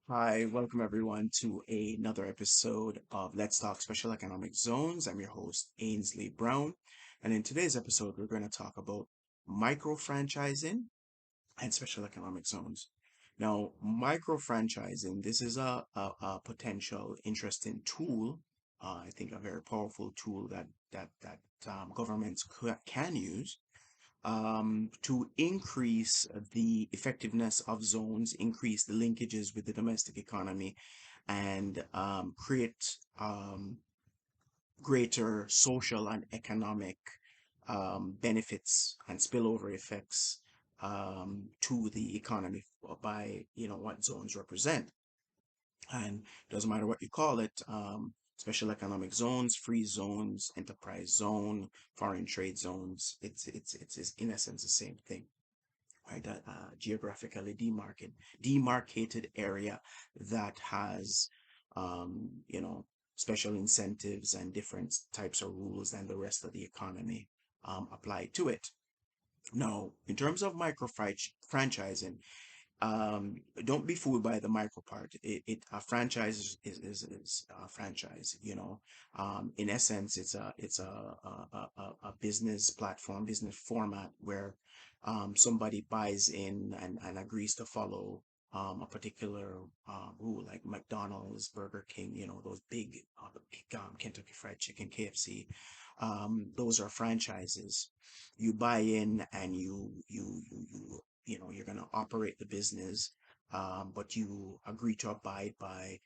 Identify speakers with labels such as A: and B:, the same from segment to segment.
A: Hi, welcome everyone to another episode of Let's Talk Special Economic Zones. I'm your host, Ainsley Brown. And in today's episode, we're going to talk about micro franchising and special economic zones. Now, micro franchising, this is a potential interesting tool. I think a very powerful tool that governments can use to increase the effectiveness of zones, increase the linkages with the domestic economy, and create greater social and economic benefits and spillover effects to the economy by what zones represent. And it doesn't matter what you call it, special economic zones, free zones, enterprise zone, foreign trade zones. It's in essence the same thing, right? Geographically demarcated area that has, special incentives and different types of rules than the rest of the economy applied to it. Now, in terms of franchising, don't be fooled by the micro part. A franchise is a franchise. In essence, it's a business platform, business format where somebody buys in and agrees to follow a particular rule, like McDonald's, Burger King. Those big Kentucky Fried Chicken, KFC. Those are franchises. You buy in and you're going to operate the business, but you agree to abide by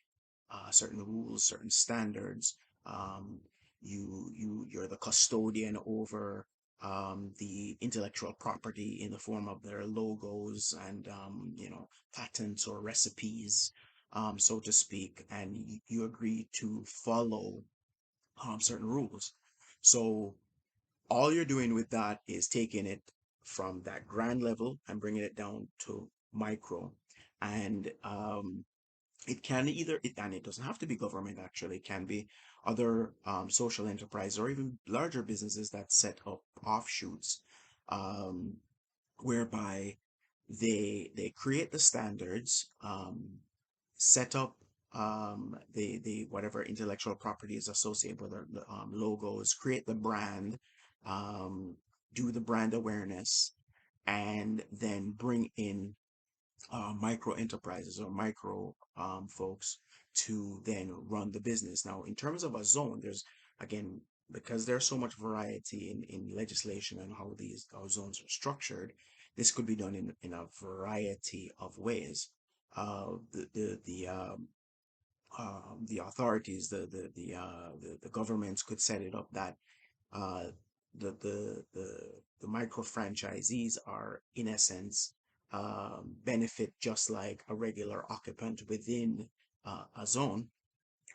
A: certain rules, certain standards. um, you're the custodian over the intellectual property in the form of their logos and patents or recipes, so to speak, and you agree to follow certain rules. So all you're doing with that is taking it from that grand level and bringing it down to micro. And it can and it doesn't have to be government, actually. It can be other social enterprise or even larger businesses that set up offshoots, um, whereby they create the standards, set up the whatever intellectual property is associated with the logos, create the brand, um, do the brand awareness, and then bring in micro enterprises or micro folks to then run the business. Now, in terms of a zone, there's again, because there's so much variety in legislation and how zones are structured, this could be done in a variety of ways. The authorities, the governments could set it up that uh, the micro franchisees are in essence benefit just like a regular occupant within a zone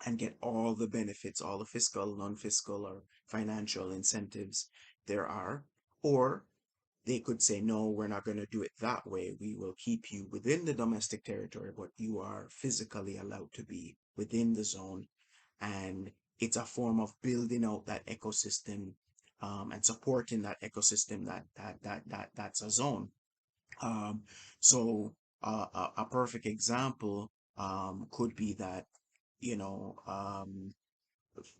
A: and get all the benefits, all the fiscal, non-fiscal, or financial incentives there are. Or they could say, no, we're not going to do it that way. We will keep you within the domestic territory, but you are physically allowed to be within the zone. And it's a form of building out that ecosystem, and supporting that ecosystem that's a zone. Um, so a perfect example could be that, you know, um,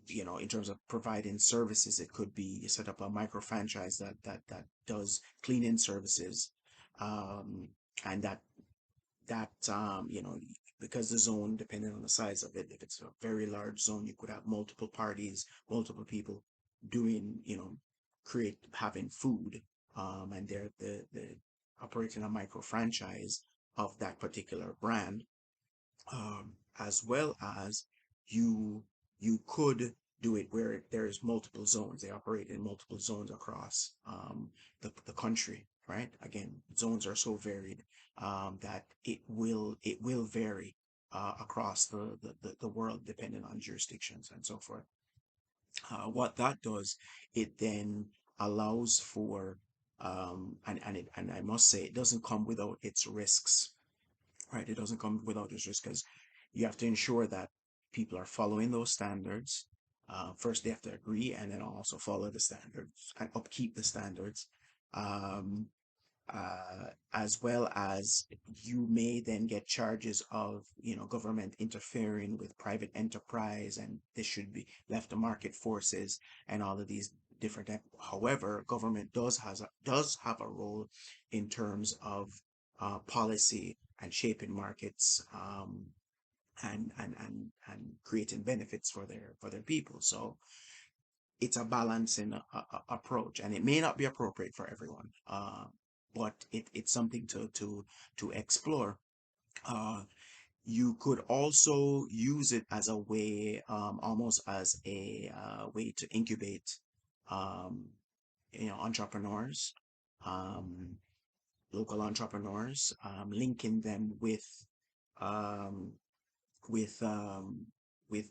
A: in terms of providing services, it could be you set up a micro franchise that does cleaning services, um, and that because the zone, depending on the size of it, if it's a very large zone, you could have multiple parties, multiple people doing, create having food, and they're the operating a micro franchise of that particular brand, as well as you you could do it where there's multiple zones. They operate in multiple zones across the country, right? Again, zones are so varied that it will vary across the world depending on jurisdictions and so forth. What that does, it then allows for and I must say it doesn't come without its risks, right? It doesn't come without its risks because you have to ensure that people are following those standards. First, they have to agree and then also follow the standards and upkeep the standards. Um, as well as you may then get charges of, government interfering with private enterprise, and this should be left to market forces and all of these different however, government does have a role in terms of policy and shaping markets, and creating benefits for their people. So it's a balancing approach, and it may not be appropriate for everyone, but it's something to explore. uh, you could also use it as a way, almost as a way to incubate, um, entrepreneurs, um, local entrepreneurs, linking them um, with um with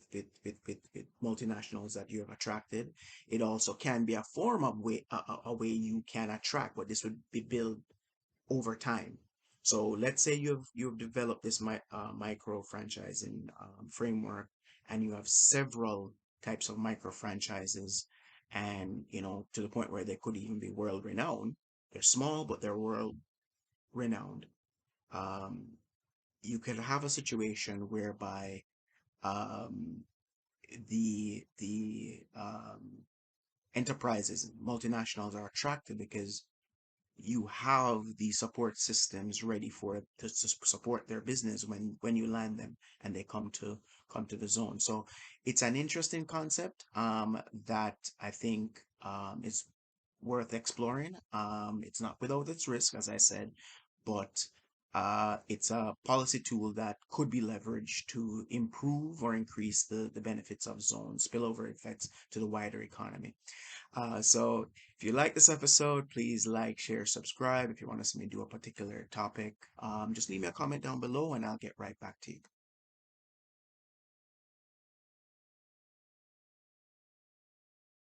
A: multinationals that you have attracted. It also can be a form of way, a way you can attract, but this would be built over time. So let's say you've developed this micro franchising framework, and you have several types of micro franchises, and to the point where they could even be world renowned. They're small, but they're world renowned. um, you could have a situation whereby, um, the enterprises, multinationals, are attracted because you have the support systems ready for it to support their business when you land them and they come to the zone. So it's an interesting concept, that I think, is worth exploring. It's not without its risk, as I said, but it's a policy tool that could be leveraged to improve or increase the benefits of zone spillover effects to the wider economy. So if you like this episode, please like, share, subscribe. If you want to see me do a particular topic, just leave me a comment down below and I'll get right back to you.